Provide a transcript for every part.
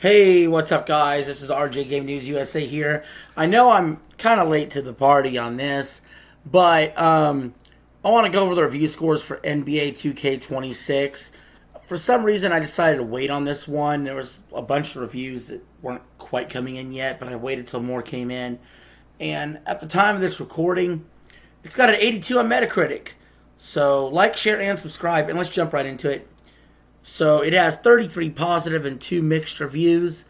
Hey, what's up, guys? This is RJ Game News USA here. I know I'm kind of late to the party on this, but I want to go over the review scores for NBA 2K26. For some reason, I decided to wait on this one. There was a bunch of reviews that weren't quite coming in yet, but I waited till more came in. And at the time of this recording, it's got an 82 on Metacritic. So like, share, and subscribe, and let's jump right into it. So it has 33 positive and 2 mixed reviews,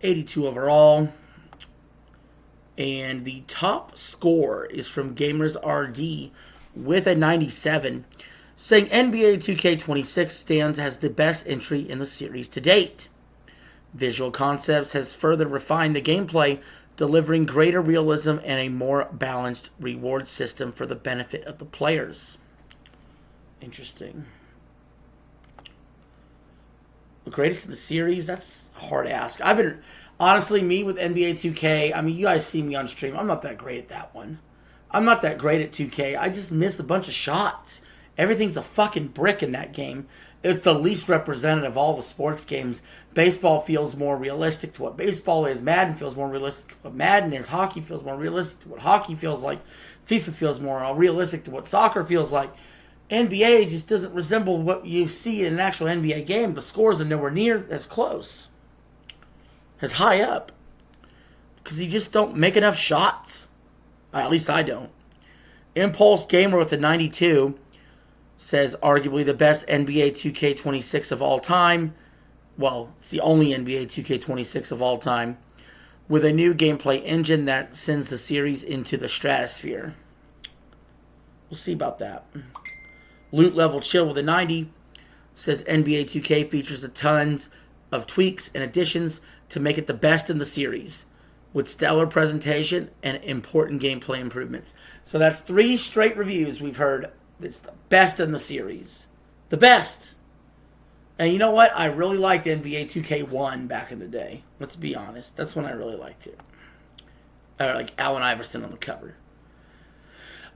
82 overall. And the top score is from Gamers RD with a 97, saying NBA 2K26 stands as the best entry in the series to date. Visual Concepts has further refined the gameplay, delivering greater realism and a more balanced reward system for the benefit of the players. Interesting. The greatest in the series? That's hard to ask. I've been, honestly, me with NBA 2K, I mean, you guys see me on stream. I'm not that great at that one. I'm not that great at 2K. I just miss a bunch of shots. Everything's a fucking brick in that game. It's the least representative of all the sports games. Baseball feels more realistic to what baseball is. Madden feels more realistic to what Madden is. Hockey feels more realistic to what hockey feels like. FIFA feels more realistic to what soccer feels like. NBA just doesn't resemble what you see in an actual NBA game. The scores are nowhere near as close, as high up, because you just don't make enough shots. At least I don't. Impulse Gamer with a 92 says arguably the best NBA 2K26 of all time. Well, it's the only NBA 2K26 of all time, with a new gameplay engine that sends the series into the stratosphere. We'll see about that. Loot Level Chill with a 90 says NBA 2K features a tons of tweaks and additions to make it the best in the series, with stellar presentation and important gameplay improvements. So that's 3 straight reviews we've heard. It's the best in the series. The best. And you know what? I really liked NBA 2K1 back in the day. Let's be honest. That's when I really liked it. Like Allen Iverson on the cover.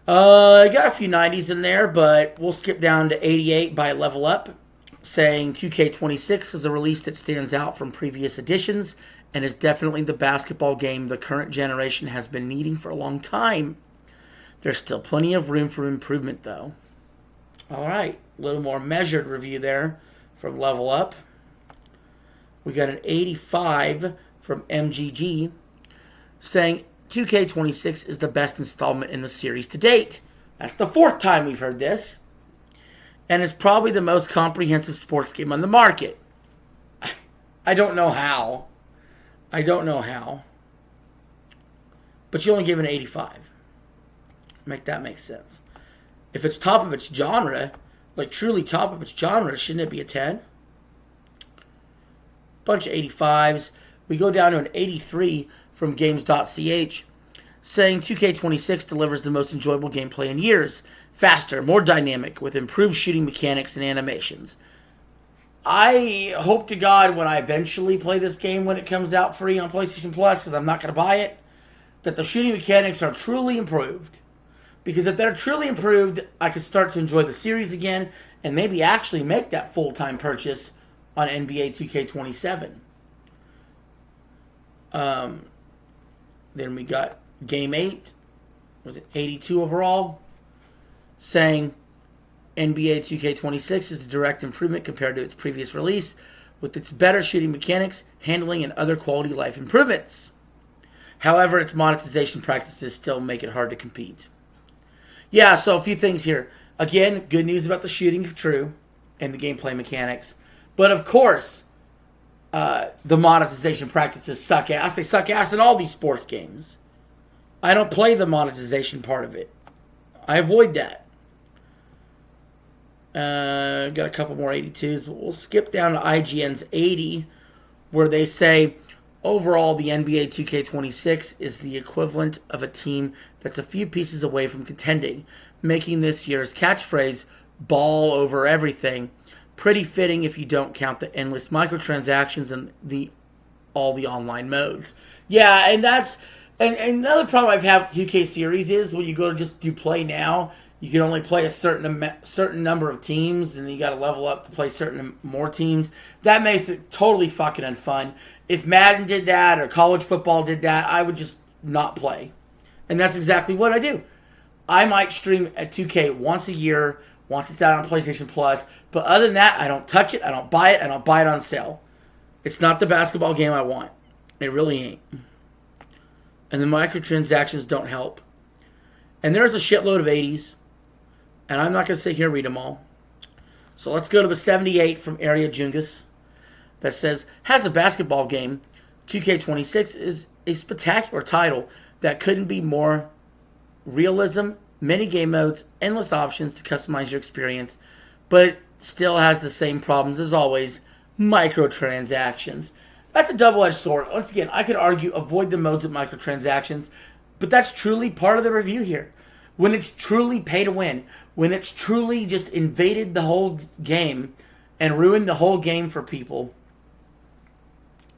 I got a few 90s in there, but we'll skip down to 88 by Level Up, saying 2K26 is a release that stands out from previous editions and is definitely the basketball game the current generation has been needing for a long time. There's still plenty of room for improvement, though. All right, a little more measured review there from Level Up. We got an 85 from MGG, saying 2K26 is the best installment in the series to date. That's the 4th time we've heard this. And it's probably the most comprehensive sports game on the market. I don't know how. But you only give it an 85. Make that make sense. If it's top of its genre, like truly top of its genre, shouldn't it be a 10? Bunch of 85s. We go down to an 83 from Games.ch, saying 2K26 delivers the most enjoyable gameplay in years. Faster, more dynamic, with improved shooting mechanics and animations. I hope to God when I eventually play this game when it comes out free on PlayStation Plus, because I'm not going to buy it, that the shooting mechanics are truly improved. Because if they're truly improved, I could start to enjoy the series again and maybe actually make that full-time purchase on NBA 2K27. Then we got Game 8, was it 82 overall, saying NBA 2K26 is a direct improvement compared to its previous release, with its better shooting mechanics, handling, and other quality life improvements. However, its monetization practices still make it hard to compete. Yeah, so a few things here. Again, good news about the shooting if true, and the gameplay mechanics. But of course, the monetization practices suck ass. They suck ass in all these sports games. I don't play the monetization part of it. I avoid that. Got a couple more 82s, but we'll skip down to IGN's 80, where they say, overall, the NBA 2K26 is the equivalent of a team that's a few pieces away from contending, making this year's catchphrase, ball over everything, pretty fitting if you don't count the endless microtransactions and all the online modes. Yeah, and that's... And another problem I've had with 2K series is when you go to just do play now, You can only play a certain number of teams, and you got to level up to play certain more teams. That makes it totally fucking unfun. If Madden did that or college football did that, I would just not play. And that's exactly what I do. I might stream at 2K once a year, once it's out on PlayStation Plus. But other than that, I don't touch it. I don't buy it. I don't buy it on sale. It's not the basketball game I want. It really ain't. And the microtransactions don't help. And there's a shitload of 80s. And I'm not going to sit here and read them all. So let's go to the 78 from Area Jungus that says, has a basketball game. 2K26 is a spectacular title that couldn't be more realism, many game modes, endless options to customize your experience, but it still has the same problems as always, microtransactions. That's a double-edged sword. Once again, I could argue avoid the modes of microtransactions, but that's truly part of the review here. When it's truly pay to win, when it's truly just invaded the whole game and ruined the whole game for people,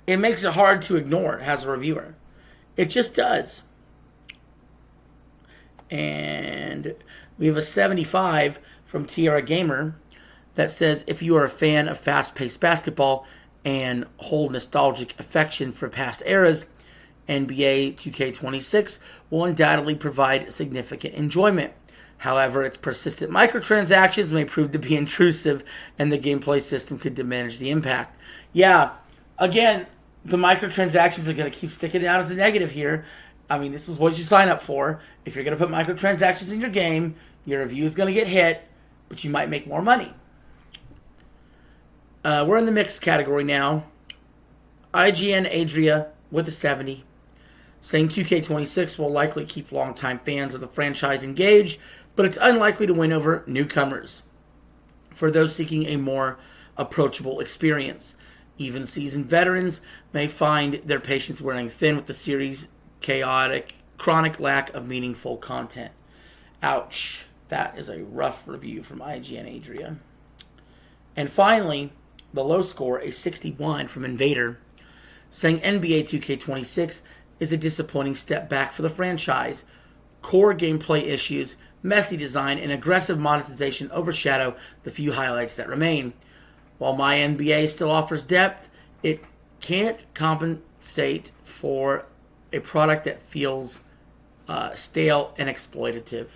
it makes it hard to ignore as a reviewer. It just does. And we have a 75 from Tierra Gamer that says, if you are a fan of fast-paced basketball and hold nostalgic affection for past eras, NBA 2K26 will undoubtedly provide significant enjoyment. However, its persistent microtransactions may prove to be intrusive, and the gameplay system could diminish the impact. Yeah, again, the microtransactions are going to keep sticking out as a negative here. I mean, this is what you sign up for. If you're going to put microtransactions in your game, your review is going to get hit, but you might make more money. We're in the mixed category now. IGN Adria with a 70. Saying 2K26 will likely keep longtime fans of the franchise engaged, but it's unlikely to win over newcomers. For those seeking a more approachable experience, even seasoned veterans may find their patience wearing thin with the series' chronic lack of meaningful content. Ouch. That is a rough review from IGN Adria. And finally, the low score, a 61 from Invader, saying NBA 2K26 is a disappointing step back for the franchise. Core gameplay issues, messy design, and aggressive monetization overshadow the few highlights that remain. While my NBA still offers depth, it can't compensate for a product that feels stale and exploitative.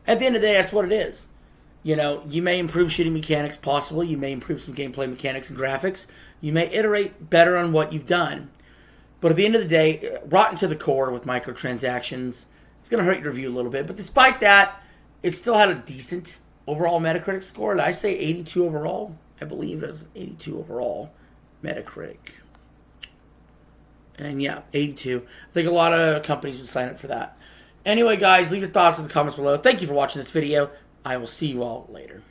At the end of the day, that's what it is. You know, you may improve shooting mechanics, possibly. You may improve some gameplay mechanics and graphics. You may iterate better on what you've done. But at the end of the day, rotten to the core with microtransactions, it's going to hurt your review a little bit. But despite that, it still had a decent overall Metacritic score. Did I say 82 overall? I believe that's 82 overall Metacritic. And yeah, 82. I think a lot of companies would sign up for that. Anyway, guys, leave your thoughts in the comments below. Thank you for watching this video. I will see you all later.